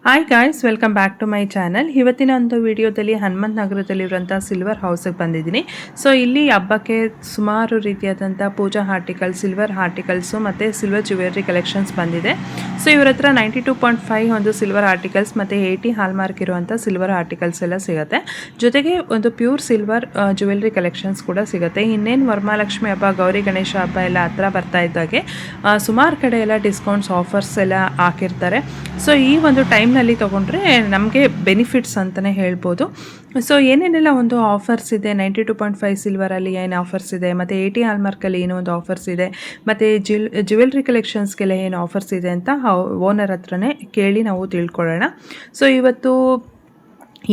Hi guys, welcome back to my channel. ಇವತ್ತಿನ ಒಂದು ವಿಡಿಯೋದಲ್ಲಿ ಹನುಮಂತ ನಗರದಲ್ಲಿರುವಂಥ ಸಿಲ್ವರ್ ಹೌಸಿಗೆ ಬಂದಿದ್ದೀನಿ. ಸೊ ಇಲ್ಲಿ ಹಬ್ಬಕ್ಕೆ ಸುಮಾರು ರೀತಿಯಾದಂಥ ಪೂಜಾ ಆರ್ಟಿಕಲ್ಸ್, ಸಿಲ್ವರ್ ಆರ್ಟಿಕಲ್ಸು ಮತ್ತು ಸಿಲ್ವರ್ ಜ್ಯುವೆಲ್ರಿ ಕಲೆಕ್ಷನ್ಸ್ ಬಂದಿದೆ. ಸೊ ಇವ್ರ ಹತ್ರ 92.5 ಒಂದು ಸಿಲ್ವರ್ ಆರ್ಟಿಕಲ್ಸ್ ಮತ್ತು 80 ಹಾಲ್ಮಾರ್ಕ್ ಇರುವಂಥ ಸಿಲ್ವರ್ ಆರ್ಟಿಕಲ್ಸ್ ಎಲ್ಲ ಸಿಗುತ್ತೆ. ಜೊತೆಗೆ ಒಂದು ಪ್ಯೂರ್ ಸಿಲ್ವರ್ ಜ್ಯುವೆಲ್ರಿ ಕಲೆಕ್ಷನ್ಸ್ ಕೂಡ ಸಿಗುತ್ತೆ. ಇನ್ನೇನು ವರಮಹಾಲಕ್ಷ್ಮಿ ಹಬ್ಬ, ಗೌರಿ ಗಣೇಶ ಹಬ್ಬ ಎಲ್ಲ ಹತ್ರ ಬರ್ತಾ ಇದ್ದಾಗೆ ಸುಮಾರು ಕಡೆ ಎಲ್ಲ ಡಿಸ್ಕೌಂಟ್ಸ್, ಆಫರ್ಸ್ ಎಲ್ಲ ಹಾಕಿರ್ತಾರೆ. ಸೊ ಈ ಒಂದು ಟೈಮ್ನಲ್ಲಿ ತೊಗೊಂಡ್ರೆ ನಮಗೆ ಬೆನಿಫಿಟ್ಸ್ ಅಂತಲೇ ಹೇಳ್ಬೋದು. ಸೊ ಏನೇನೆಲ್ಲ ಒಂದು ಆಫರ್ಸ್ ಇದೆ, 92.5 ಸಿಲ್ವರಲ್ಲಿ ಏನು ಆಫರ್ಸ್ ಇದೆ, ಮತ್ತು 80 ಹಾಲ್ಮಾರ್ಕಲ್ಲಿ ಏನೋ ಒಂದು ಆಫರ್ಸ್ ಇದೆ, ಮತ್ತು ಜ್ಯುವೆಲ್ರಿ ಕಲೆಕ್ಷನ್ಸ್ಗೆಲ್ಲ ಏನು ಆಫರ್ಸ್ ಇದೆ ಅಂತ ಓನರ್ ಹತ್ರನೇ ಕೇಳಿ ನಾವು ತಿಳ್ಕೊಳ್ಳೋಣ. ಸೊ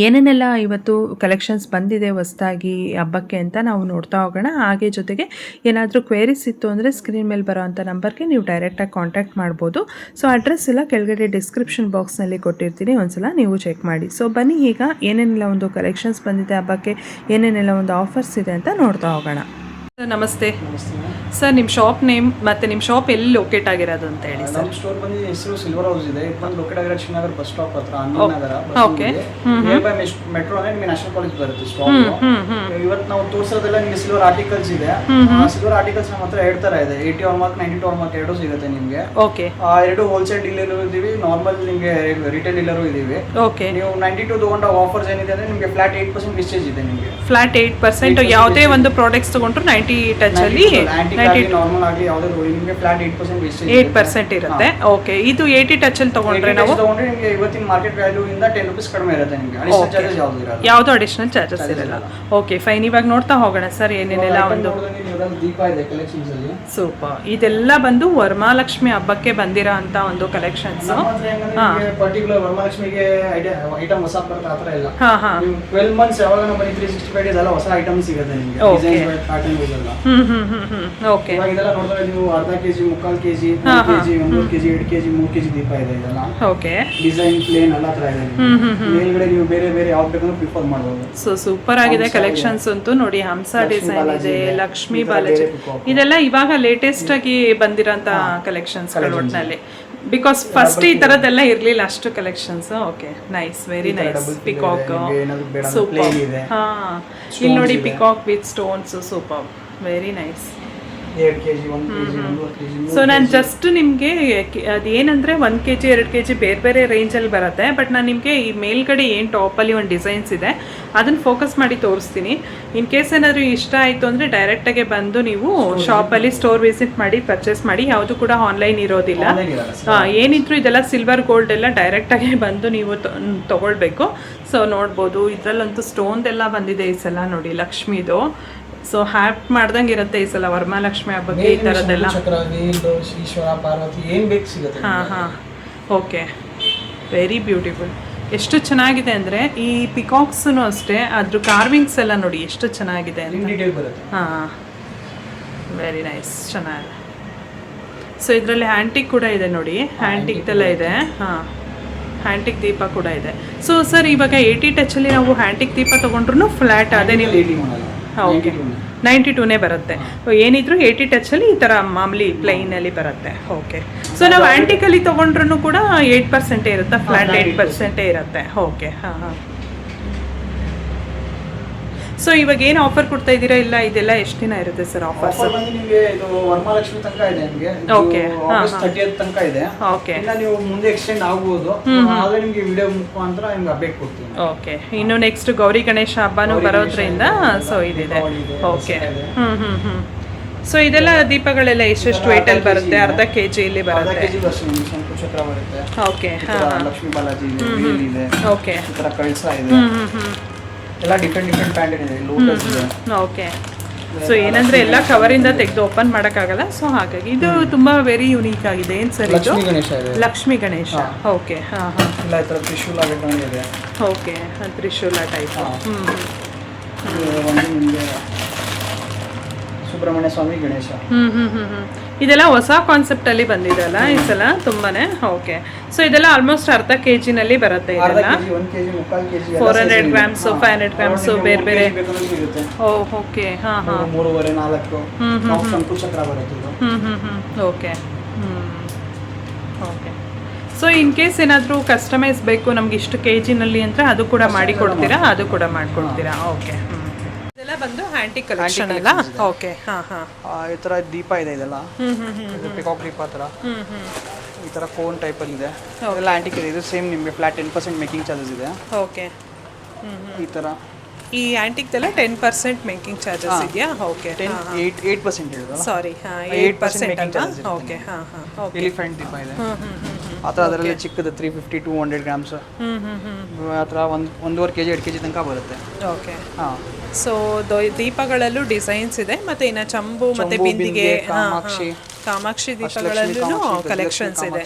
ಏನೇನೆಲ್ಲ ಇವತ್ತು ಕಲೆಕ್ಷನ್ಸ್ ಬಂದಿದೆ ಹೊಸದಾಗಿ ಹಬ್ಬಕ್ಕೆ ಅಂತ ನಾವು ನೋಡ್ತಾ ಹೋಗೋಣ. ಹಾಗೆ ಜೊತೆಗೆ ಏನಾದರೂ ಕ್ವೇರೀಸ್ ಇತ್ತು ಅಂದರೆ ಸ್ಕ್ರೀನ್ ಮೇಲೆ ಬರೋ ಅಂಥ ನಂಬರ್ಗೆ ನೀವು ಡೈರೆಕ್ಟಾಗಿ ಕಾಂಟ್ಯಾಕ್ಟ್ ಮಾಡ್ಬೋದು. ಸೊ ಅಡ್ರೆಸ್ ಎಲ್ಲ ಕೆಳಗಡೆ ಡಿಸ್ಕ್ರಿಪ್ಷನ್ ಬಾಕ್ಸ್ನಲ್ಲಿ ಕೊಟ್ಟಿರ್ತೀನಿ, ಒಂದ್ಸಲ ನೀವು ಚೆಕ್ ಮಾಡಿ. ಸೊ ಬನ್ನಿ ಈಗ ಏನೇನೆಲ್ಲ ಒಂದು ಕಲೆಕ್ಷನ್ಸ್ ಬಂದಿದೆ ಹಬ್ಬಕ್ಕೆ, ಏನೇನೆಲ್ಲ ಒಂದು ಆಫರ್ಸ್ ಇದೆ ಅಂತ ನೋಡ್ತಾ ಹೋಗೋಣ. ನಮಸ್ತೆ ಸರ್, ನಿಮ್ಮ ಶಾಪ್ ನೇಮ್ ಮತ್ತು ನಿಮ್ಮ ಶಾಪ್ ಎಲ್ಲಿ ಲೊಕೇಟ್ ಆಗಿರೋದು ಅಂತ ಹೇಳಿ ಸರ್. ನಮ್ಮ ಸ್ಟೋರ್ ಬಂದು ಹೆಸರು ಸಿಲ್ವರ್ ಹೌಸ್ ಇದೆ. ಇದು ಬಂದು ಲೊಕೇಟ್ ಆಗಿರೋ ಶ್ರೀನಗರ್ ಬಸ್ ಸ್ಟಾಪ್ ಹತ್ರ, ನಗರ. ಓಕೆ. ನಿಯರ್ ಬೈ ಮೆಟ್ರೋ ಅಂದ್ರೆ ನಿಮಗೆ ನ್ಯಾಷನಲ್ ಕಾಲೇಜ್ ಬರುತ್ತೆ ಸ್ಟಾಪ್. ಇವತ್ತು ನಾವು ತೋರಿಸೋದೆಲ್ಲ ನಿಮಗೆ ಸಿಲ್ವರ್ ಆರ್ಟಿಕಲ್ಸ್ ಇದೆ. ಸಿಲ್ವರ್ ಆರ್ಟಿಕಲ್ಸ್ ನಮ್ಮ ಹತ್ರ 2 ತರ ಇದೆ. 80 ಹಾಲ್ಮಾರ್ಕ್, 92 ಹಾಲ್ಮಾರ್ಕ್ ಎರಡು ಸಿಗುತ್ತೆ ನಿಮಗೆ. ಓಕೆ. ಎರಡು ಹೋಲ್ಸೇಲ್ ಡೀಲರ್ ಇದೀವಿ, ನಾರ್ಮಲ್ ನಿಮಗೆ ರಿಟೇಲ್ ಡೀಲರ್ ಇದೀವಿ. ಓಕೆ. ನೀವು 92 ತಗೊಂಡ ಆಫರ್ಸ್ ಏನಿದೆ ಅಂದ್ರೆ ನಿಮಗೆ ಫ್ಲಾಟ್ 8% ವೇಸ್ಟೇಜ್ ಇದೆ. ನಿಮಗೆ ಫ್ಲಾಟ್ 8% ಯಾವುದೇ ಒಂದು ಪ್ರಾಡಕ್ಟ್ಸ್ ತಗೊಂಡ್ರು 90 ಟಚ್ ಅಲ್ಲಿ ನಾರ್ಮಲ್ ಆಗಿ ಯಾವುದೇ ನಿಮಗೆ ಫ್ಲಾಟ್ 8% ವೇಸ್ಟೇಜ್ 8% ಇರುತ್ತೆ. ಓಕೆ. ಇದು 80 ಟಚ್ ಅಲ್ಲಿ ತಗೊಂಡ್ರೆ ನಾವು ನಿಮಗೆ ಇವತ್ತಿನ ಮಾರ್ಕೆಟ್ ವ್ಯಾಲ್ಯೂ ಇಂದ 10 ರೂಪೀಸ್ ಕಡಿಮೆ ಇರುತ್ತೆ. ನಿಮಗೆ ಅಡಿಷನಲ್ ಚಾರ್ಜಸ್ ಯಾವುದು ಅಡಿಷನಲ್ ಚಾರ್ಜಸ್ ಇರಲ್ಲ. Okay fine. ಇವಾಗ ನೋಡ್ತಾ ಹೋಗೋಣ ಸರ್ ಏನೇನೆಲ್ಲ ಒಂದು ದೀಪ ಇದೆ ಕಲೆಕ್ಷನ್ಸ್ ಅಲ್ಲಿ. ಸೂಪರ್. ಇದೆಲ್ಲ ಬಂದು ವರಮಹಾಲಕ್ಷ್ಮಿ ಹಬ್ಬಕ್ಕೆ ಬಂದಿರೋ ಅಂತ ಒಂದು ಕಲೆಕ್ಷನ್ಸ್. ಪರ್ಟಿಕ್ಯುಲರ್ ವರಮಹಾಲಕ್ಷ್ಮಿಗೆ ಐಟಮ್ ಹೊಸ ಬರುತ್ತೆ ಆತರ ಇಲ್ಲ. 12 ಮಂತ್ಸ್ ಯಾವಾಗ ನಮ್ಮ 365 ಡೇಸ್ ಎಲ್ಲ ಹೊಸ ಐಟಮ್ ಸಿಗುತ್ತೆ ನಿಮಗೆ. ಡಿಸೈನ್ ಪ್ಯಾಟರ್ನ್ ಇದೆಲ್ಲ. ಓಕೆ. ಇವಾಗ ಇದೆಲ್ಲ ನೋಡಿದ್ರೆ ನೀವು ಅರ್ಧ KG, 3/4 KG, 1 KG, 1 KG, 2 KG, 3 KG ದೀಪ ಇದೆ. ಇದೆಲ್ಲ ಓಕೆ. ಡಿಸೈನ್ ಪ್ಲೇನ್ ಎಲ್ಲ ತರ ಇದೆ. ಮೇಲ್ಗಡೆ ನೀವು ಬೇರೆ ಬೇರೆ ಯಾವ್ದು ಬೇಕಂದ್ರೆ ಪ್ರಿಫರ್ ಮಾಡಬಹುದು. ಸೊ ಸೂಪರ್ ಆಗಿದೆ ಕಲೆಕ್ಷನ್ಸ್ ಅಂತೂ. ನೋಡಿ, ಹಂಸ ಡಿಸೈನ್ ಇದೆ, ಲಕ್ಷ್ಮೀ ಬಾಲಾಜಿ, ಇದೆಲ್ಲ ಇವಾಗ ಲೇಟೆಸ್ಟ್ ಆಗಿ ಬಂದಿರೋಂಥ ಕಲೆಕ್ಷನ್ಸ್ ಒಟ್ಟಿನಲ್ಲಿ. ಬಿಕಾಸ್ ಫಸ್ಟ್ ಈ ಥರದ್ದೆಲ್ಲ ಇರಲಿಲ್ಲ ಅಷ್ಟು collections. Okay, nice, very nice. Peacock super. ಹಾಂ, ಇಲ್ಲಿ ನೋಡಿ peacock with stones, super, very nice. So ನಾನು ಜಸ್ಟ್ ನಿಮಗೆ ಅದೇನಂದರೆ 1 kg 2 kg ಬೇರೆ ಬೇರೆ ರೇಂಜಲ್ಲಿ ಬರುತ್ತೆ. ಬಟ್ ನಾನು ನಿಮಗೆ ಈ ಮೇಲ್ಗಡೆ ಏನು ಟಾಪಲ್ಲಿ ಒಂದು ಡಿಸೈನ್ಸ್ ಇದೆ ಅದನ್ನು ಫೋಕಸ್ ಮಾಡಿ ತೋರಿಸ್ತೀನಿ. ಇನ್ ಕೇಸ್ ಏನಾದರೂ ಇಷ್ಟ ಆಯಿತು ಅಂದರೆ ಡೈರೆಕ್ಟಾಗೆ ಬಂದು ನೀವು ಶಾಪಲ್ಲಿ ಸ್ಟೋರ್ ವಿಸಿಟ್ ಮಾಡಿ ಪರ್ಚೇಸ್ ಮಾಡಿ. ಯಾವುದು ಕೂಡ ಆನ್ಲೈನ್ ಇರೋದಿಲ್ಲ. ಏನಿದ್ರು ಇದೆಲ್ಲ ಸಿಲ್ವರ್ ಗೋಲ್ಡ್ ಎಲ್ಲ ಡೈರೆಕ್ಟಾಗೆ ಬಂದು ನೀವು ತೊಗೊಳ್ಬೇಕು. ಸೊ ನೋಡ್ಬೋದು, ಇದರಲ್ಲಂತೂ ಸ್ಟೋನ್ದೆಲ್ಲ ಬಂದಿದೆ ಈ ಸಲ. ನೋಡಿ, ಲಕ್ಷ್ಮಿದು. ಸೊ ಹ್ಯಾಪ್ ಮಾಡ್ದಂಗೆ ಇರುತ್ತೆ ಈ ಸಲ ವರಮಹಾಲಕ್ಷ್ಮಿ ಹಬ್ಬಕ್ಕೆ ಈ ಥರದ್ದೆಲ್ಲ. ಹಾಂ ಹಾಂ, ಓಕೆ, ವೆರಿ ಬ್ಯೂಟಿಫುಲ್. ಎಷ್ಟು ಚೆನ್ನಾಗಿದೆ ಅಂದರೆ ಈ ಪಿಕಾಕ್ಸೂ ಅಷ್ಟೇ, ಅದ್ರ ಕಾರ್ವಿಂಗ್ಸ್ ಎಲ್ಲ ನೋಡಿ ಎಷ್ಟು ಚೆನ್ನಾಗಿದೆ ಅಂತ. ಹಾಂ, ವೆರಿ ನೈಸ್, ಚೆನ್ನಾಗಿದೆ. ಸೊ ಇದರಲ್ಲಿ ಹ್ಯಾಂಟಿಕ್ ಕೂಡ ಇದೆ ನೋಡಿ, ಹ್ಯಾಂಟಿಕ್ದೆಲ್ಲ ಇದೆ. ಹಾಂ, ಹ್ಯಾಂಟಿಕ್ ದೀಪ ಕೂಡ ಇದೆ. ಸೊ ಸರ್, ಇವಾಗ 80 ಟಚಲ್ಲಿ ನಾವು ಹ್ಯಾಂಟಿಕ್ ದೀಪ ತೊಗೊಂಡ್ರು ಫ್ಲ್ಯಾಟ್ ಅದೇ ನೀವು. ಓಕೆ, 92ನೇ ಬರುತ್ತೆ. ಏನಿದ್ರು 80 ಟಚಲ್ಲಿ ಈ ಥರ ಮಾಮೂಲಿ ಪ್ಲೈನಲ್ಲಿ ಬರುತ್ತೆ. ಓಕೆ. ಸೊ ನಾವು ಆ್ಯಂಟಿಕಲ್ಲಿ ತೊಗೊಂಡ್ರೂ ಕೂಡ 8% ಇರುತ್ತೆ, ಫ್ಲ್ಯಾಟ್ 8% ಇರುತ್ತೆ. ಓಕೆ. ಹಾಂ ಹಾಂ. ಸೊ ಇವಾಗ ಏನು ಆಫರ್ ಕೊಡ್ತಾ ಇದ್ದೀರಾ? ಇಲ್ಲ, ಇದೆಲ್ಲ ಎಷ್ಟು ದಿನ ಇರುತ್ತೆ ಸರ್ ಆಫರ್ಸ್? ನಿಮಗೆ ಇದು ವರಮಹಾಲಕ್ಷ್ಮಿ ತನಕ ಇದೆ. ನಿಮಗೆ ಓಕೆ, ಆಗಸ್ಟ್ 30th ತನಕ ಇದೆ. ಓಕೆ. ಇನ್ನು ನೀವು ಮುಂದೆ ಎಕ್ಸ್ಟೆಂಡ್ ಆಗ್ಬೋದು. ಆದ್ರೆ ನಿಮಗೆ ವಿಡಿಯೋ ಮುಖಾಂತರ ನಿಮ್ಗೆ ಅಪ್ಡೇಟ್ ಕೊಡ್ತೀನಿ. ಓಕೆ. ಇನ್ನು ನೆಕ್ಸ್ಟ್ ಗೌರಿ ಗಣೇಶ ಹಬ್ಬನೂ ಬರೋದ್ರಿಂದ ಸೊ ಇದಿದೆ. ಓಕೆ. ಸೊ ಇದೆಲ್ಲ ದೀಪಗಳೆಲ್ಲ ಎಷ್ಟೆಷ್ಟು ವೇಟಲ್ಲಿ ಬರುತ್ತೆ? ಅರ್ಧ ಕೆಜಿಯಲ್ಲಿ ಬರುತ್ತೆ. ಚಕ್ರ ಬರುತ್ತೆ. ಓಕೆ. ಲಕ್ಷ್ಮೀ ಬಾಲಾಜಿ ಇದೆ. ಓಕೆ. ಈ ಥರ ಕಳಸ ಇದೆ. ಎಲ್ಲ ಡಿಫ್ರೆಂಟ್ ಪ್ಯಾಟರ್ನ್ ಇದೆ. ಲೋಟಸ್ ಇದೆ. ಓಕೆ. ಸೊ ಏನಂದ್ರೆ ಎಲ್ಲ ಕವರಿಂದ ತೆಗೆದು ಓಪನ್ ಮಾಡೋಕ್ಕಾಗಲ್ಲ. ಸೊ ಹಾಗಾಗಿ ಇದು ತುಂಬಾ ವೆರಿ ಯುನೀಕ್ ಆಗಿದೆ. ಏನು ಸರ್ ಇದು? ಲಕ್ಷ್ಮೀ ಗಣೇಶ ಇದೆ. ಲಕ್ಷ್ಮೀ ಗಣೇಶ. ಓಕೆ. ಹಾಂ ಹಾಂ. ಇಲ್ಲ, ಈ ಥರ ತ್ರಿಶೂಲ ಇದೆ. ಓಕೆ, ತ್ರಿಶೂಲ ಟೈಪ್. ನಿಮಗೆ ಸುಬ್ರಹ್ಮಣ್ಯ ಸ್ವಾಮಿ ಗಣೇಶ. ಇದೆಲ್ಲ ಹೊಸ ಕಾನ್ಸೆಪ್ಟ್ ಅಲ್ಲಿ ಬಂದಿದೆ ಅಲ್ಲ ಈ ಸಲ ತುಂಬಾನೇ. ಓಕೆ. ಸೊ ಇದೆಲ್ಲ ಆಲ್ಮೋಸ್ಟ್ ಅರ್ಧ ಕೆಜಿನಲ್ಲಿ ಬರುತ್ತೆ. ಇದೆಲ್ಲ 400 ಗ್ರಾಮ್ಸ್, 500 ಗ್ರಾಮ್ಸ್ ಬೇರೆ ಬೇರೆ. ಓಕೆ. ಹಾಂ ಹಾಂ. 3.5-4 ಚಕ್ರ ಬರುತ್ತೆ. Okay. Okay. So in case ಏನಾದರೂ ಕಸ್ಟಮೈಸ್ ಬೇಕು ನಮ್ಗೆ ಇಷ್ಟು KG-ನಲ್ಲಿ ಅಂದರೆ ಅದು ಕೂಡ ಮಾಡಿ ಕೊಡ್ತೀರಾ? ಅದು ಕೂಡ ಮಾಡಿಕೊಡ್ತೀರಾ? ಓಕೆ. ಇದೆಲ್ಲ ಬಂದು ಆಂಟಿಕ್ ಕಲೆಕ್ಷನ್ ಅಲ್ಲ? ಓಕೆ. ಈ ಥರ ದೀಪ ಇದೆ ಇದೆಲ್ಲ, ಪಿಕಾಕ್ ದೀಪ ಥರ ಈ ಥರ ಕೋನ್ ಟೈಪಲ್ಲಿ ಇದೆ, ಎಲ್ಲ ಆಂಟಿಕ್ ಇದೆ. ಇದು ಸೇಮ್ ನಿಮಗೆ ಫ್ಲಾಟ್ 10% ಮೇಕಿಂಗ್ ಚಾರ್ಜಸ್ ಇದೆ. ಓಕೆ. ಈ ಥರ ಈ ಆಂಟಿಕ್ದೆಲ್ಲ 10% ಮೇಕಿಂಗ್ ಚಾರ್ಜಸ್ ಇದೆಯಾ? ಓಕೆ. 8% ಹೇಳಿದ್ರು. ಸಾರಿ, 8% ಅಂತ. ಓಕೆ. ಓಕೆ. ಎಲಿಫೆಂಟ್ ದೀಪ ಇದೆ ಆ ಥರ. ಅದರಲ್ಲಿ ಚಿಕ್ಕದು 350 200 ಗ್ರಾಮ್ಸ್ ಆ ಥರ 1.5 kg 2 kg ತನಕ ಬರುತ್ತೆ. ಓಕೆ. ಸೊ ದೀಪಗಳಲ್ಲೂ ಡಿಸೈನ್ಸ್ ಇದೆ, ಮತ್ತೆ ಇನ್ನು ಚಂಬು ಮತ್ತೆ ಬಿಂದಿಗೆ, ಕಾಮಾಕ್ಷಿ ದೀಪಗಳಲ್ಲೂ ಕಲೆಕ್ಷನ್ಸ್ ಇದೆ.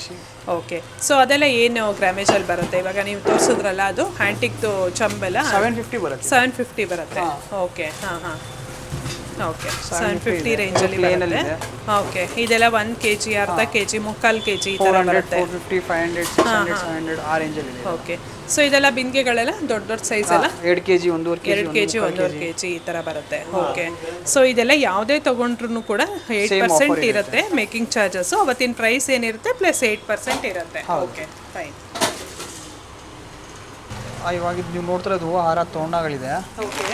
ಓಕೆ. ಸೊ ಅದೆಲ್ಲ ಏನು ಗ್ರಾಮೇಜಲ್ಲಿ ಬರುತ್ತೆ? ಇವಾಗ ನೀವು ತೋರಿಸಿದ್ರಲ್ಲ ಅದು ಆಂಟಿಕ್ದು ಚಂಬೆಲ್ಲ 750 ಬರುತ್ತೆ. 750 ಬರುತ್ತೆ. ಓಕೆ. ಓಕೆ. 750 ರೇಂಜಲ್ಲಿ ಬರುತ್ತೆ. ಓಕೆ. ಇದೆಲ್ಲ 1 kg, ಅರ್ಧ kg, ಮುಕ್ಕಾಲು kg ಈ ಥರ ಬರುತ್ತೆ. 450 500 600 700 ಆ ರೇಂಜಲ್ಲಿ ಇದೆ. ಓಕೆ. ಸೊ ಇದೆಲ್ಲ ಬಿಂದಿಗೆಗಳೆಲ್ಲ ದೊಡ್ಡ ದೊಡ್ಡ ಸೈಜ್ ಎಲ್ಲ 2 kg 1.5 kg 2 kg 1.5 kg ಈ ಥರ ಬರುತ್ತೆ. ಓಕೆ. ಸೊ ಇದೆಲ್ಲ ಯಾವುದೇ ತೊಗೊಂಡ್ರು ಕೂಡ 8% ಇರುತ್ತೆ ಮೇಕಿಂಗ್ ಚಾರ್ಜಸ್ಸು. ಅವತ್ತಿನ ಪ್ರೈಸ್ ಏನಿರುತ್ತೆ ಪ್ಲಸ್ 8% ಇರುತ್ತೆ. Okay, fine. ಇವಾಗ ನೀವು ನೋಡ್ತಿರೋದು ಹೂವು ಹಾರ ತೋರಣಗಳಿದೆ. ಓಕೆ.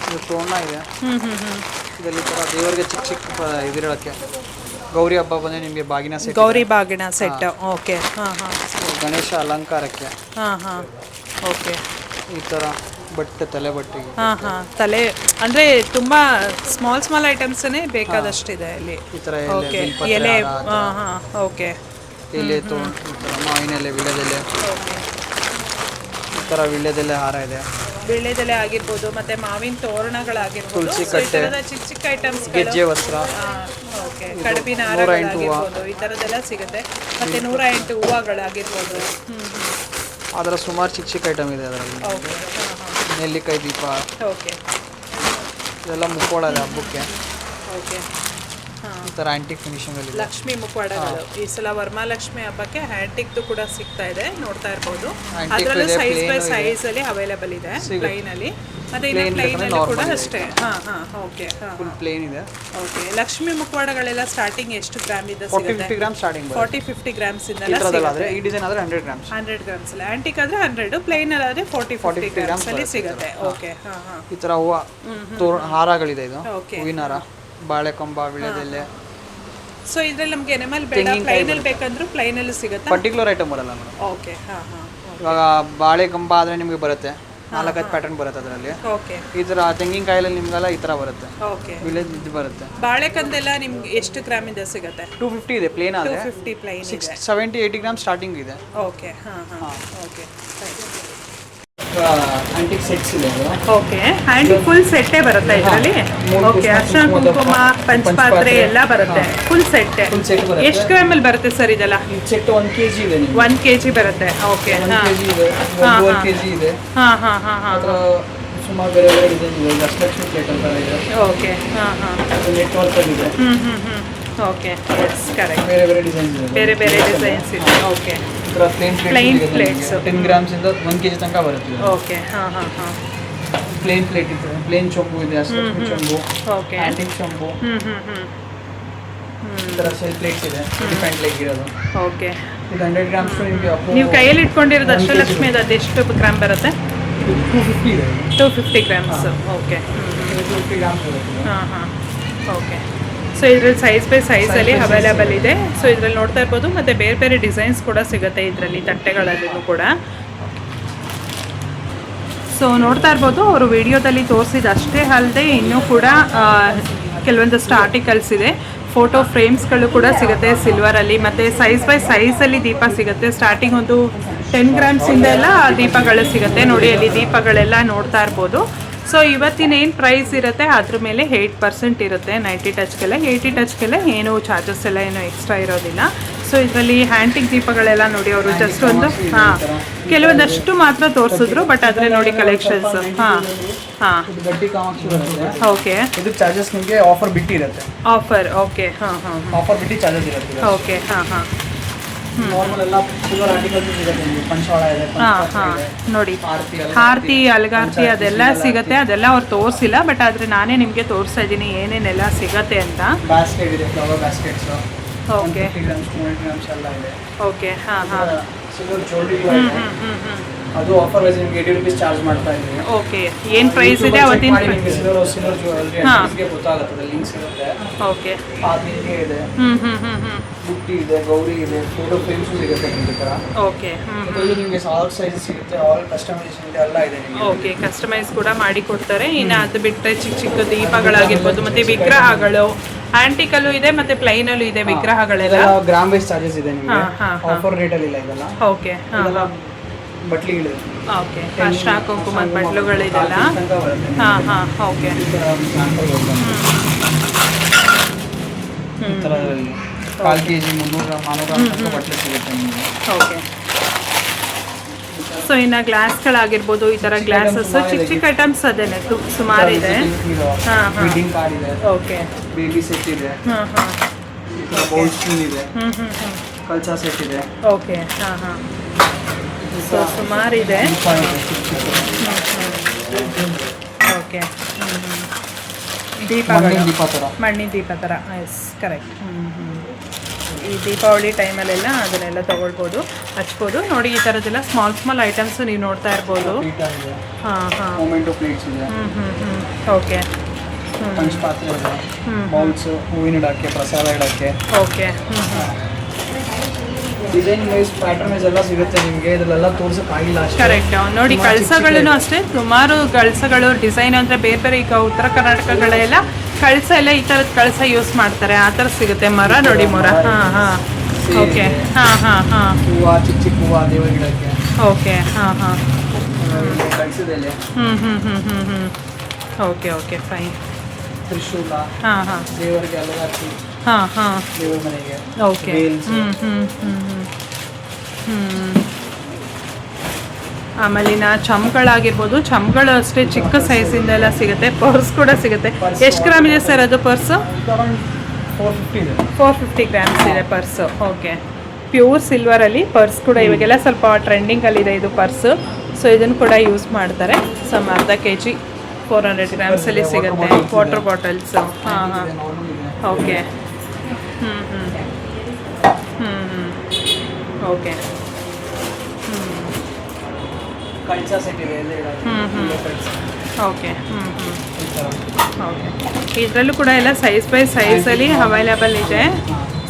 ಇದು ತೋರಣ ಇದೆ. ಇದರಲ್ಲಿ ಥರ ದೇವರಿಗೆ ಚಿಕ್ಕ ಚಿಕ್ಕ ಇದಿರೋಕ್ಕೆ ಗೌರಿ ಹಬ್ಬ ಬಂದರೆ ನಿಮಗೆ ಬಾಗಿನ ಸೆಟ್, ಗೌರಿ ಬಾಗಿನ ಸೆಟ್. ಓಕೆ. ಗಣೇಶ ಅಲಂಕಾರಕ್ಕೆ. ಓಕೆ. ಈ ಥರ ಬಟ್ಟೆ, ತಲೆ ಬಟ್ಟೆಗೆ. ತಲೆ ಅಂದರೆ ತುಂಬ ಸ್ಮಾಲ್ ಐಟಮ್ಸೇ ಬೇಕಾದಷ್ಟಿದೆ ಇಲ್ಲಿ. ಈ ಥರ ಎಲೆ. ಓಕೆ. ಎಲೆ ಮಾವಿನ ಎಲೆ, ವಿಳ್ಯದೆಲೆ, ಈ ಥರ ವಿಳ್ಯದೆಲೆ ಹಾರ ಇದೆ. ವಿಳ್ಯದೆಲೆ ಆಗಿರ್ಬೋದು, ಮತ್ತೆ ಮಾವಿನ ತೋರಣಗಳಾಗಿರ್ಬೋದು, ತುಳಸಿ ಕಟ್ಟೆ, ಚಿಕ್ಕ ಚಿಕ್ಕ ಐಟಮ್ಸ್, ಗೆಜ್ಜೆ ವಸ್ತ್ರ, ಓಕೆ, ಕಡುಬಿನ ಹಾರಗಳಾಗಿರ್ಬೋದು, ಈ ಥರದ್ದೆಲ್ಲ ಸಿಗುತ್ತೆ. ಮತ್ತೆ 108 ಹೂವುಗಳಾಗಿರ್ಬೋದು. ಅದರ ಸುಮಾರು ಚಿಕ್ಕ ಚಿಕ್ಕ ಐಟಮ್ ಇದೆ ಅದರಲ್ಲಿ. ಓಕೆ. ನೆಲ್ಲಿಕಾಯಿ ದೀಪ. ಓಕೆ. ಇದೆಲ್ಲ ಮುಕ್ಕೋಳ ಇದೆ ಹಬ್ಬಕ್ಕೆ. ಓಕೆ. ಈ ಥರ ಆಂಟಿಕ್ ಫಿನಿಶಿಂಗ್ ಅಲ್ಲಿ ಲಕ್ಷ್ಮಿ ಮುಖವಾಡಗಳು ಈ ಸಲ ವರಮಹಾಲಕ್ಷ್ಮಿ ಹಬ್ಬಕ್ಕೆ ಆಂಟಿಕ್ದು ಕೂಡ ಸಿಗ್ತಾ ಇದೆ, ನೋಡ್ತಾ ಇರ್ಬೋದು. ಅದರಲ್ಲೂ ಸೈಜ್ ಬೈ ಸೈಜ್ ಅಲ್ಲಿ ಅವೈಲೇಬಲ್ ಇದೆ ಪ್ಲೈನ್ ಅಲ್ಲಿ. ಮತ್ತೆ ಇನ್ನು ಪ್ಲೈನ್ ಅಲ್ಲಿ ಕೂಡ ಅಷ್ಟೇ. ಓಕೆ. ಫುಲ್ ಪ್ಲೇನ್ ಇದೆ. ಓಕೆ. ಲಕ್ಷ್ಮಿ ಮುಖವಾಡಗಳೆಲ್ಲ ಸ್ಟಾರ್ಟಿಂಗ್ ಎಷ್ಟು ಗ್ರಾಮ್ ಇಂದ 40-50 ಗ್ರಾಮ್ ಸ್ಟಾರ್ಟಿಂಗ್. 40-50 ಗ್ರಾಮ್ಸ್ ಇಂದ ಆದ್ರೆ ಈ ಡಿಸೈನ್ ಆದ್ರೆ 100 ಗ್ರಾಮ್ಸ್. 100 ಗ್ರಾಮ್ಸ್ ಅಲ್ಲ, ಆಂಟಿಕ್ ಆದ್ರೆ 100, ಪ್ಲೈನ್ ಆದ್ರೆ 40-50 ಗ್ರಾಮ್ಸ್ ಅಲ್ಲಿ ಸಿಗುತ್ತೆ. ಓಕೆ. ಈ ತರ ಹೂವು ಹಾರಗಳಿದೆ. ಇದು ಹೂವಿನ ಹಾರ, ಬಾಳೆಕೊಂಬ, ವಿಳ್ಯದೆಲೆ. ಸೊ ಇದ್ರಲ್ಲಿ ನಮ್ಗೆ ಎನಿಮಲ್ ಬೇಡ, ಪ್ಲೈನ್ ಅಲ್ಲಿ ಬೇಕಂದ್ರೂ ಪ್ಲೈನ್ ಅಲ್ಲಿ ಸಿಗುತ್ತೆ. ಪರ್ಟಿಕ್ಯುಲರ್ ಐಟಮ್ ಬರಲ್ಲ ಮೇಡಮ್. ಓಕೆ. ಇವಾಗ ಬಾಳೆಕೊಂಬ ಆದ್ರೆ ನಿಮಗೆ ಬರುತ್ತೆ 4-5 ಪ್ಯಾಟರ್ನ್ ಬರುತ್ತೆ ಅದರಲ್ಲಿ. ಓಕೆ. ಈ ತರ ತೆಂಗಿನಕಾಯಲ್ಲಿ ನಿಮ್ಗೆಲ್ಲ ಈ ತರ ಬರುತ್ತೆ. ಓಕೆ. ವಿಲೇಜ್ ಬರುತ್ತೆ. ಬಾಳೆಕಂದೆಲ್ಲ ನಿಮ್ಗೆ ಎಷ್ಟು ಗ್ರಾಮ್ ಇಂದ ಸಿಗುತ್ತೆ? 250 ಇದೆ ಪ್ಲೇನ್ ಆದ್ರೆ. 250 ಪ್ಲೈನ್ ಇದೆ. 70-80 ಗ್ರಾಮ್ ಸ್ಟಾರ್ಟಿಂಗ್ ಇದೆ. ಓಕೆ. ಓಕೆ. ಆಂಟಿಕ್ ಸೆಟ್ಸ್ ಇದೆ. ಓಕೆ. ಆಂಟಿಕ್ ಫುಲ್ ಸೆಟ್ಟೇ ಬರುತ್ತೆ ಇದರಲ್ಲಿ. ಓಕೆ. ಅರ್ಶಿನ ಕುಂಕುಮ, ಪಂಚಪಾತ್ರೆ ಎಲ್ಲ ಬರುತ್ತೆ. Full set. ಎಷ್ಟು ಗ್ರಾಮ್ ಅಲ್ಲಿ ಬರುತ್ತೆ ಸರ್ ಇದೆಲ್ಲ? ಈ ಸೆಟ್ 1 kg ಇದೆ. 1 kg ಬರುತ್ತೆ. ಓಕೆ. 1 kg ಇದೆ, 1 kg ಇದೆ. ಅದರ ಸುಮಾರು ಬೇರೆ ಬೇರೆ ಡಿಸೈನ್ ಇದೆ. ಲಕ್ಷ್ಮಿ ಪ್ಲೇಟ್ ಅಂತ ಇದೆ. ಓಕೆ. ನೆಟ್ವರ್ಕ್ ಅಲ್ಲಿ ಇದೆ. ಓಕೆ. Yes, correct. ಬೇರೆ ಬೇರೆ ಡಿಸೈನ್ಸ್ ಇದೆ. ಬೇರೆ ಬೇರೆ ಡಿಸೈನ್ಸ್ ಇದೆ. ಓಕೆ. ಇದರ ಪ್ಲೇನ್ ಪ್ಲೇಟ್ಸ್ 10 ಗ್ರಾಮ್ಸ್ ಇಂದ 1 kg ತನಕ ಬರುತ್ತೆ. ಓಕೆ. ಪ್ಲೇನ್ ಪ್ಲೇಟ್ ಇದೆ, ಪ್ಲೇನ್ ಚೊಂಬು ಇದೆ, ಅಷ್ಟಲಕ್ಷ್ಮಿ ಚೊಂಬು, ಓಕೆ, ಆಂಟಿಕ್ ಚೊಂಬು, ಈ ಥರ ಸೆಲ್ ಪ್ಲೇಟ್ಸ್ ಇದೆ, ಡಿಫ್ರೆಂಟ್ ಲೆಗ್ ಇರೋದು. ಓಕೆ. ಇದು 100 ಗ್ರಾಮ್ಸ್ ನಿಮಗೆ. ನೀವು ಕೈಯಲ್ಲಿ ಇಟ್ಕೊಂಡಿರೋದು ಅಷ್ಟಲಕ್ಷ್ಮಿ ಅದು ಎಷ್ಟು ಗ್ರಾಮ್ ಬರುತ್ತೆ? 250 ಇದೆ. 250 ಗ್ರಾಮ್ಸ್. ಓಕೆ. 250 ಗ್ರಾಮ್ಸ್ ಬರುತ್ತೆ. ಓಕೆ. ಸೊ ಇದ್ರಲ್ಲಿ ಸೈಜ್ ಬೈ ಸೈಜಲ್ಲಿ ಅವೈಲೇಬಲ್ ಇದೆ. ಸೊ ಇದ್ರಲ್ಲಿ ನೋಡ್ತಾ ಇರ್ಬೋದು. ಮತ್ತು ಬೇರೆ ಬೇರೆ ಡಿಸೈನ್ಸ್ ಕೂಡ ಸಿಗುತ್ತೆ ಇದರಲ್ಲಿ, ತಟ್ಟೆಗಳಲ್ಲೂ ಕೂಡ. ಸೊ ನೋಡ್ತಾ ಇರ್ಬೋದು, ಅವರು ವಿಡಿಯೋದಲ್ಲಿ ತೋರಿಸಿದ ಅಷ್ಟೇ ಅಲ್ಲದೆ ಇನ್ನೂ ಕೂಡ ಕೆಲವೊಂದಷ್ಟು ಆರ್ಟಿಕಲ್ಸ್ ಇದೆ. ಫೋಟೋ ಫ್ರೇಮ್ಸ್ಗಳು ಕೂಡ ಸಿಗುತ್ತೆ ಸಿಲ್ವರಲ್ಲಿ. ಮತ್ತು ಸೈಜ್ ಬೈ ಸೈಜಲ್ಲಿ ದೀಪ ಸಿಗುತ್ತೆ. ಸ್ಟಾರ್ಟಿಂಗ್ ಒಂದು 10 ಗ್ರಾಮ್ಸಿಂದ ಎಲ್ಲ ದೀಪಗಳು ಸಿಗುತ್ತೆ. ನೋಡಿ ಅಲ್ಲಿ ದೀಪಗಳೆಲ್ಲ ನೋಡ್ತಾ ಇರ್ಬೋದು. ಸೊ ಇವತ್ತಿನ ಏನು ಪ್ರೈಸ್ ಇರುತ್ತೆ ಅದ್ರ ಮೇಲೆ 8% ಇರುತ್ತೆ. 90 ಟಚ್ಗೆಲ್ಲ 80 ಟಚ್ಗೆಲ್ಲ ಏನು ಚಾರ್ಜಸ್ ಎಲ್ಲ ಏನು ಎಕ್ಸ್ಟ್ರಾ ಇರೋದಿಲ್ಲ. ಸೊ ಇದರಲ್ಲಿ ಹ್ಯಾಂಟಿಕ್ ದೀಪಗಳೆಲ್ಲ ನೋಡಿ ಅವರು ಜಸ್ಟ್ ಒಂದು ಕೆಲವೊಂದಷ್ಟು ಮಾತ್ರ ತೋರಿಸಿದ್ರು. ಬಟ್ ಆದರೆ ನೋಡಿ ಕಲೆಕ್ಷನ್ಸ್. ಗಡ್ಡಿ ಕಾಮಾಕ್ಷಿ ಬರುತ್ತೆ. ಓಕೆ. ಇದು ಚಾರ್ಜಸ್ ನಿಮಗೆ ಆಫರ್ ಬಿಟ್ಟಿರುತ್ತೆ. ಆಫರ್. ಓಕೆ. ಆಫರ್ ಬಿಟ್ಟು ಚಾರ್ಜಸ್ ಇರುತ್ತೆ. ಓಕೆ. ನಾರ್ಮಲ್ ಎಲ್ಲ ಸಿಲ್ವರ್ ಆರ್ಟಿಕಲ್ಸ್ ಸಿಗುತ್ತೆ ನಿಮಗೆ. ಪಂಚವಾಳ ಇದೆ, ನೋಡಿ ಆರತಿ, ಅಲಗಾರತಿ ಅದೆಲ್ಲ ಸಿಗುತ್ತೆ. ಅದೆಲ್ಲ ಅವ್ರು ತೋರಿಸಿಲ್ಲ, ಬಟ್ ಆದರೆ ನಾನೇ ನಿಮಗೆ ತೋರಿಸ್ತಾ ಇದ್ದೀನಿ ಏನೇನೆಲ್ಲ ಸಿಗತ್ತೆ ಅಂತ. ಬ್ಯಾಸ್ಕೆಟ್ ಇದೆ, ಫ್ಲವರ್ ಬ್ಯಾಸ್ಕೆಟ್ಸ್. ಓಕೆ. 200 ಗ್ರಾಮ್ಸ್ ಎಲ್ಲ ಇದೆ. ಓಕೆ. ಸಿಲ್ವರ್ ಜ್ಯುವೆಲ್ರಿ ಅದು ಆಫರ್ ವೈಸ್ ನಿಮಗೆ 80 rupees ಚಾರ್ಜ್ ಮಾಡ್ತಾ ಇದ್ದೀವಿ. ಓಕೆ, ಏನು ಪ್ರೈಸ್ ಇದೆ ಅವತ್ತಿನ ಸಿಲ್ವರ್ ಜ್ಯುವೆಲ್ರಿ ಗೊತ್ತಾಗುತ್ತೆ, ಲಿಂಕ್ಸ್ ಇರುತ್ತೆ. ಓಕೆ, ಆದ್ನಿಗೆ ಇದೆ, ಬುಟ್ಟಿ ಇದೆ, ಗೌರಿ ಇದೆ, ಫೋಟೋ ಫ್ರೇಮ್ಸ್ ಸಿಗುತ್ತೆ ನಿಮಗೆ ಥರ. ಓಕೆ, ಇದರಲ್ಲಿ ನಿಮಗೆ ಆಲ್ ಸೈಜಸ್ ಸಿಗುತ್ತೆ, ಆಲ್ ಕಸ್ಟಮೈಸೇಷನ್ ಇದೆ, ಎಲ್ಲ ಇದೆ ನಿಮಗೆ. ಓಕೆ, ಕಸ್ಟಮೈಸ್ ಕೂಡ ಮಾಡಿ ಕೊಡ್ತಾರೆ. ಇನ್ನು ಅದು ಬಿಟ್ಟರೆ ಚಿಕ್ಕ ಚಿಕ್ಕ ದೀಪಗಳಾಗಿರ್ಬೋದು, ಮತ್ತೆ ವಿಗ್ರಹಗಳು ಆಂಟಿಕಲ್ಲೂ ಇದೆ ಮತ್ತೆ ಪ್ಲೈನಲ್ಲೂ ಇದೆ ವಿಗ್ರಹಗಳೆಲ್ಲ. ಗ್ರಾಮ್ ವೈಸ್ ಚಾರ್ಜಸ್ ಇದೆ ನಿಮಗೆ, ಆಫರ್ ರೇಟಲ್ಲಿ ಇಲ್ಲ ಇದೆಲ್ಲ. ಓಕೆ, ಬಟ್ಲಿಗಳಿದೆ. ಓಕೆ, ಅರ್ಶಿನ ಕುಂಕುಮದ ಬಟ್ಲುಗಳಿದೆಲ್ಲ. ಹಾಂ ಹಾಂ, ಓಕೆ. ಈ ಥರ 1/4 kg 300 ಗ್ರಾಮ್ 400 ಗ್ರಾಮ್ ತನಕ ಬಟ್ಲು ಸಿಗುತ್ತೆ ನಿಮಗೆ. ಓಕೆ. ಸೊ ಇನ್ನು ಗ್ಲಾಸ್ಗಳಾಗಿರ್ಬೋದು, ಈ ಥರ ಗ್ಲಾಸಸ್ ಚಿಕ್ಕ ಚಿಕ್ಕ ಐಟಮ್ಸ್ ಅದೇನೆ ಸುಮಾರು ಇದೆ. ಹಾಂ ಹಾಂ, ವೆಡ್ಡಿಂಗ್ ಕಾರ್ಡ್ ಇದೆ. ಓಕೆ, ಬೇಬಿ ಸೆಟ್ ಇದೆ. ಹಾಂ ಹಾಂ, ಬೌಲ್ ಸ್ಪೂನ್ ಇದೆ. ಹ್ಞೂ ಕಲ್ಚಾ ಸೆಟ್ ಇದೆ. ಓಕೆ, ಹಾಂ ಹಾಂ. ಸೊ ಸುಮಾರಿದೆ. ಓಕೆ, ದೀಪಗಳು ಮಣ್ಣಿನ ದೀಪ ಥರ. Yes, correct. ಈ ದೀಪಾವಳಿ ಟೈಮಲ್ಲೆಲ್ಲ ಅದನ್ನೆಲ್ಲ ತೊಗೊಳ್ಬೋದು, ಹಚ್ಬೋದು. ನೋಡಿ ಈ ಥರದ್ದೆಲ್ಲ ಸ್ಮಾಲ್ ಐಟಮ್ಸ್ ನೀವು ನೋಡ್ತಾ ಇರ್ಬೋದು. ಹಾಂ ಹಾಂ, ಓಕೆ. ಪಂಚಪಾತ್ರೆ ಇದೆ, ಬೌಲ್ಸ್, ಹೂವಿನ ಇಡಕ್ಕೆ, ಪ್ರಸಾದ ಇಡಕ್ಕೆ. Okay, design wise pattern wise ಎಲ್ಲ ಸಿಗುತ್ತೆ ನಿಮಗೆ. ಇದರಲ್ಲೆಲ್ಲ ತೋರ್ಸೋಕ್ಕಾಗಿಲ್ಲ ಅಷ್ಟೇ. ಕರೆಕ್ಟ್. ನೋಡಿ ಕಳಸಗಳೂ ಅಷ್ಟೇ ಸುಮಾರು ಕಳಸಗಳು ಡಿಸೈನ್ ಅಂದರೆ ಬೇರೆ ಬೇರೆ. ಈಗ ಉತ್ತರ ಕರ್ನಾಟಕಗಳೆಲ್ಲ ಕಳಸ ಎಲ್ಲ ಈ ಥರದ ಕಳಸ ಯೂಸ್ ಮಾಡ್ತಾರೆ, ಆ ಥರ ಸಿಗುತ್ತೆ. ಮರ ನೋಡಿ, ಮೊರ. ಹಾಂ ಹಾಂ, ಓಕೆ. ಹಾಂ ಹಾಂ ಹಾಂ, ಹೂವು, ಚಿಕ್ಕ ಚಿಕ್ಕ ಹೂವು ದೇವರ ಗಿಡಕ್ಕೆ. ಓಕೆ, ಹಾಂ ಹಾಂ, ಕಳಿಸಿದಲ್ಲಿ. Okay okay, fine. ತ್ರಿಶೂಲ. ಹಾಂ ಹಾಂ, ದೇವರಿಗೆ ಅಲಂಕಾರಿಸಿ. ಹಾಂ ಹಾಂ, ದೇವರ ಮನೆಗೆ. ಓಕೆ. ಆಮೇಲಿನ ಚಮ್ಗಳಾಗಿರ್ಬೋದು, ಚಮ್ಗಳು ಅಷ್ಟೇ ಚಿಕ್ಕ ಸೈಜಿಂದ ಎಲ್ಲ ಸಿಗುತ್ತೆ. ಪರ್ಸ್ ಕೂಡ ಸಿಗುತ್ತೆ. ಎಷ್ಟು ಗ್ರಾಮ್ ಇದೆ ಸರ್ ಅದು ಪರ್ಸು? 450 ಗ್ರಾಮ್ಸ್ ಇದೆ ಪರ್ಸು. ಓಕೆ, ಪ್ಯೂರ್ ಸಿಲ್ವರಲ್ಲಿ ಪರ್ಸ್ ಕೂಡ ಇವಾಗೆಲ್ಲ ಸ್ವಲ್ಪ ಟ್ರೆಂಡಿಂಗಲ್ಲಿದೆ ಇದು ಪರ್ಸು. ಸೊ ಇದನ್ನು ಕೂಡ ಯೂಸ್ ಮಾಡ್ತಾರೆ. ಸಮ್ ಅರ್ಧ kg 400 ಗ್ರಾಮ್ಸಲ್ಲಿ ಸಿಗುತ್ತೆ. Water bottles. ಹಾಂ ಹಾಂ, ಓಕೆ. ಓಕೆ, ಕಲ್ಚಾ ಸೆಟ್ ಇದೆ. Okay, okay. ಇದರಲ್ಲೂ ಕೂಡ ಎಲ್ಲ ಸೈಜ್ ಬೈ ಸೈಜಲ್ಲಿ ಅವೈಲೇಬಲ್ ಇದೆ.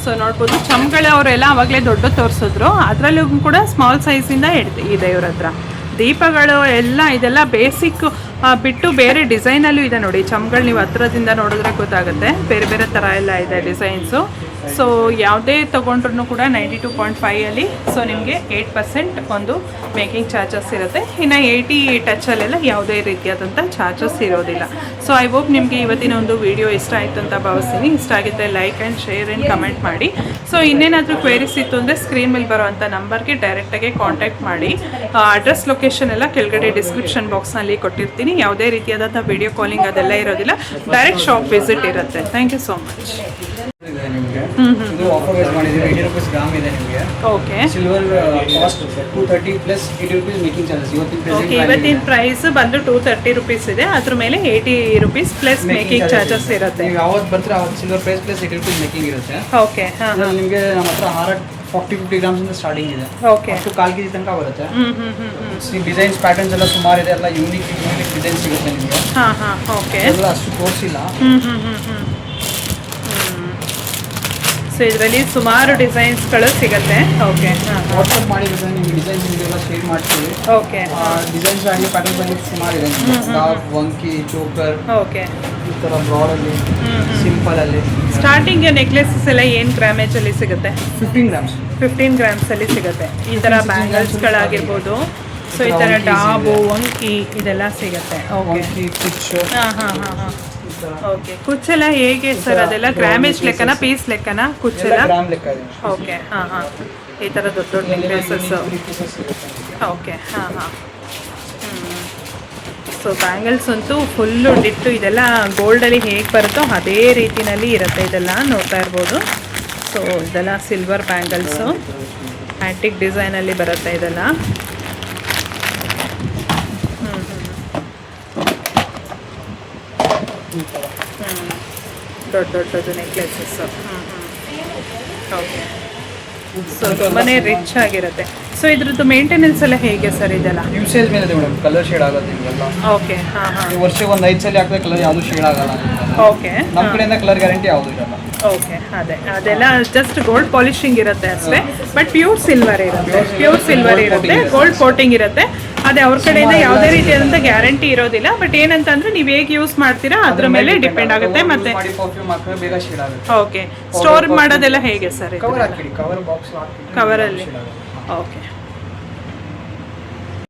ಸೊ ನೋಡ್ಬೋದು, ಚಮ್ಗಳ ಅವರೆಲ್ಲ ಆವಾಗಲೇ ದೊಡ್ಡ ತೋರಿಸಿದ್ರು, ಅದರಲ್ಲೂ ಕೂಡ ಸ್ಮಾಲ್ ಸೈಜಿಂದ ಇದೆ ಇವ್ರ ಹತ್ರ. ದೀಪಗಳು ಎಲ್ಲ ಇದೆಲ್ಲ ಬೇಸಿಕ್ ಬಿಟ್ಟು ಬೇರೆ ಡಿಸೈನಲ್ಲೂ ಇದೆ ನೋಡಿ. ಚಮ್ಗಳು ನೀವು ಹತ್ರದಿಂದ ನೋಡಿದ್ರೆ ಗೊತ್ತಾಗುತ್ತೆ, ಬೇರೆ ಬೇರೆ ಥರ ಎಲ್ಲ ಇದೆ ಡಿಸೈನ್ಸು. ಸೊ ಯಾವುದೇ ತೊಗೊಂಡ್ರೂ ಕೂಡ 92.5 ಸೊ ನಿಮಗೆ 8% ಒಂದು ಮೇಕಿಂಗ್ ಚಾರ್ಜಸ್ ಇರುತ್ತೆ. ಇನ್ನು 80 ಟಚಲ್ಲೆಲ್ಲ ಯಾವುದೇ ರೀತಿಯಾದಂಥ ಚಾರ್ಜಸ್ ಇರೋದಿಲ್ಲ. ಸೊ ಐ ಹೋಪ್ ನಿಮಗೆ ಇವತ್ತಿನ ಒಂದು ವಿಡಿಯೋ ಇಷ್ಟ ಆಯಿತು ಅಂತ ಭಾವಿಸ್ತೀನಿ. ಇಷ್ಟ ಆಗಿದ್ದರೆ like and share and comment ಮಾಡಿ. ಸೊ ಇನ್ನೇನಾದರೂ ಕ್ವೇರೀಸ್ ಇತ್ತು ಅಂದರೆ ಸ್ಕ್ರೀನ್ ಮೇಲೆ ಬರೋವಂಥ ನಂಬರ್ಗೆ ಡೈರೆಕ್ಟಾಗಿ ಕಾಂಟ್ಯಾಕ್ಟ್ ಮಾಡಿ. ಅಡ್ರೆಸ್ ಲೊಕೇಶನ್ ಎಲ್ಲ ಕೆಳಗಡೆ ಡಿಸ್ಕ್ರಿಪ್ಷನ್ ಬಾಕ್ಸ್ನಲ್ಲಿ ಕೊಟ್ಟಿರ್ತೀನಿ. ಯಾವುದೇ ರೀತಿಯಾದಂಥ ವಿಡಿಯೋ ಕಾಲಿಂಗ್ ಅದೆಲ್ಲ ಇರೋದಿಲ್ಲ, ಡೈರೆಕ್ಟ್ ಶಾಪ್ ವಿಸಿಟ್ ಇರುತ್ತೆ. Thank you so much. ಇದು ಆಫರ್ ವೈಸ್ ಮಾಡಿದ್ದೀವಿ. 80 rupees ಗ್ರಾಮ್ ಇದೆ ನಿಮಗೆ. Okay, silver cost 230 plus 80 rupees making charges. ಇವತ್ತಿನ ಪ್ರೈಸ್ ಬಂದು 230 rupees ಇದೆ. ಅದ್ರ ಮೇಲೆ 80 rupees ಪ್ಲಸ್ ಮೇಕಿಂಗ್ ಚಾರ್ಜಸ್ ಇರುತ್ತೆ. ನೀವು ಯಾವತ್ತು ಬರ್ತೀರಾ ಅವತ್ತು silver price plus 80 rupees making ಇರುತ್ತೆ. ಓಕೆ, ನಿಮಗೆ ನಮ್ಮ ಹತ್ರ ಹಾರ 40-50 ಗ್ರಾಮ್ಸ್ ಇಂದ ಸ್ಟಾರ್ಟಿಂಗ್ ಇದೆ. ಓಕೆ, ಅಷ್ಟು 1/4 kg ತನಕ ಬರುತ್ತೆ. ಡಿಸೈನ್ಸ್ ಪ್ಯಾಟರ್ನ್ಸ್ ಎಲ್ಲ ಸುಮಾರು ಇದೆ, ಎಲ್ಲ ಯೂನಿಕ್ ಡಿಸೈನ್ ಸಿಗುತ್ತೆ ನಿಮಗೆ. ಹಾಂ ಹಾಂ, ಓಕೆ. ಎಲ್ಲ ಅಷ್ಟು ತೋರಿಸಿಲ್ಲ. ಸೊ ಇದರಲ್ಲಿ ಸುಮಾರು ಡಿಸೈನ್ಸ್ಗಳು ಸಿಗುತ್ತೆ. ಓಕೆ, ವಾಟ್ಸಪ್ ಮಾಡಿದ್ರೆ ನಿಮಗೆ ಡಿಸೈನ್ಸ್ ನಿಮಗೆಲ್ಲ ಶೇರ್ ಮಾಡ್ತೀವಿ. ಓಕೆ, ಡಿಸೈನ್ಸ್ ಆಗಿ ಪ್ಯಾಟರ್ನ್ ಬಂದು ಸುಮಾರು ಇದೆ. ವಂಕಿ, ಚೋಕರ್, ಓಕೆ, ಈ ಥರ ಬ್ರಾಡಲ್ಲಿ, ಸಿಂಪಲಲ್ಲಿ. ಸ್ಟಾರ್ಟಿಂಗ್ ನೆಕ್ಲೆಸಸ್ ಎಲ್ಲ ಏನು ಗ್ರಾಮೇಜಲ್ಲಿ ಸಿಗುತ್ತೆ? 15 ಗ್ರಾಮ್ಸ್. 15 ಗ್ರಾಮ್ಸಲ್ಲಿ ಸಿಗುತ್ತೆ. ಈ ಥರ ಬ್ಯಾಂಗಲ್ಸ್ಗಳಾಗಿರ್ಬೋದು. ಸೊ ಈ ಥರ ಡಾಬು, ವಂಕಿ ಇದೆಲ್ಲ ಸಿಗುತ್ತೆ. ಓಕೆ, ಹಾಂ ಹಾಂ ಹಾಂ ಹಾಂ, ಓಕೆ. ಕುಚ್ಚೆಲ್ಲ ಹೇಗೆ ಸರ್? ಅದೆಲ್ಲ ಗ್ರಾಮೇಜ್ ಲೆಕ್ಕನ, ಪೀಸ್ ಲೆಕ್ಕನ ಕುಚ್ಚೆಲ್ಲ? ಓಕೆ, ಹಾಂ ಹಾಂ. ಈ ಥರ ದೊಡ್ಡ ದೊಡ್ಡ ನೆಕ್ಲೆಸಸ್ಸು. ಓಕೆ, ಹಾಂ ಹಾಂ. ಸೊ ಬ್ಯಾಂಗಲ್ಸ್ ಅಂತೂ ಫುಲ್ಲು ಡಿಟ್ಟು ಇದೆಲ್ಲ ಗೋಲ್ಡಲ್ಲಿ ಹೇಗೆ ಬರುತ್ತೋ ಅದೇ ರೀತಿಯಲ್ಲಿ ಇರುತ್ತೆ. ಇದೆಲ್ಲ ನೋಡ್ತಾ ಇರ್ಬೋದು. ಸೊ ಇದೆಲ್ಲ ಸಿಲ್ವರ್ ಬ್ಯಾಂಗಲ್ಸು, ಆ್ಯಂಟಿಕ್ ಡಿಸೈನಲ್ಲಿ ಬರುತ್ತೆ ಇದೆಲ್ಲ. ದೊಡ್ಡ ದೊಡ್ಡದು ನೆಕ್ಲೆಸಸ್ಸು. ಓಕೆ, ಸೊ ತುಂಬಾ ರಿಚ್ ಆಗಿರುತ್ತೆ. ಸೊ ಇದ್ರದ್ದು ಮೇಂಟೆನೆನ್ಸ್ ಎಲ್ಲ ಹೇಗೆ ಸರ್ ಇದೆಲ್ಲ? ಯೂಸೇಜ್ ಮೇಲೆ ಇದೆ ಮೇಡಮ್, ಕಲರ್ ಶೇಡ್ ಆಗುತ್ತೆ ನಿಮಗೆಲ್ಲ. ಓಕೆ, ಹಾಂ ಹಾಂ, ವರ್ಷಕ್ಕೆ ಒಂದು 5 ಸಲ ಹಾಕಿದ್ರೆ ಕಲರ್ ಯಾವುದು ಶೇಡ್ ಆಗಲ್ಲ. ಓಕೆ, ನಮ್ಮ ಕಡೆಯಿಂದ ಕಲರ್ ಗ್ಯಾರಂಟಿ ಯಾವುದು ಇರಲ್ಲ. ಓಕೆ, ಅದೆಲ್ಲ ಜಸ್ಟ್ ಗೋಲ್ಡ್ ಪಾಲಿಶಿಂಗ್ ಇರುತ್ತೆ ಅಷ್ಟೇ, ಬಟ್ ಪ್ಯೂರ್ ಸಿಲ್ವರ್ ಇರುತ್ತೆ, ಗೋಲ್ಡ್ ಕೋಟಿಂಗ್ ಇರುತ್ತೆ. ಅದೇ ಅವ್ರ ಕಡೆಯಿಂದ ಯಾವುದೇ ರೀತಿಯಾದಂಥ ಗ್ಯಾರಂಟಿ ಇರೋದಿಲ್ಲ. ಬಟ್ ಏನಂತಂದ್ರೆ ನೀವು ಹೇಗೆ ಯೂಸ್ ಮಾಡ್ತೀರಾ ಅದ್ರ ಮೇಲೆ ಡಿಪೆಂಡ್ ಆಗುತ್ತೆ. ಮತ್ತೆ ಪರ್ಫ್ಯೂಮ್ ಹಾಕಿದ್ರೆ ಬೇಗ ಶೇಡ್ ಆಗುತ್ತೆ. ಓಕೆ, ಸ್ಟೋರ್ ಮಾಡೋದೆಲ್ಲ ಹೇಗೆ ಸರ್? ಕವರ್ ಹಾಕಿ, ಕವರ್ ಬಾಕ್ಸ್ ಹಾಕಿ ಕವರಲ್ಲಿ. ಓಕೆ.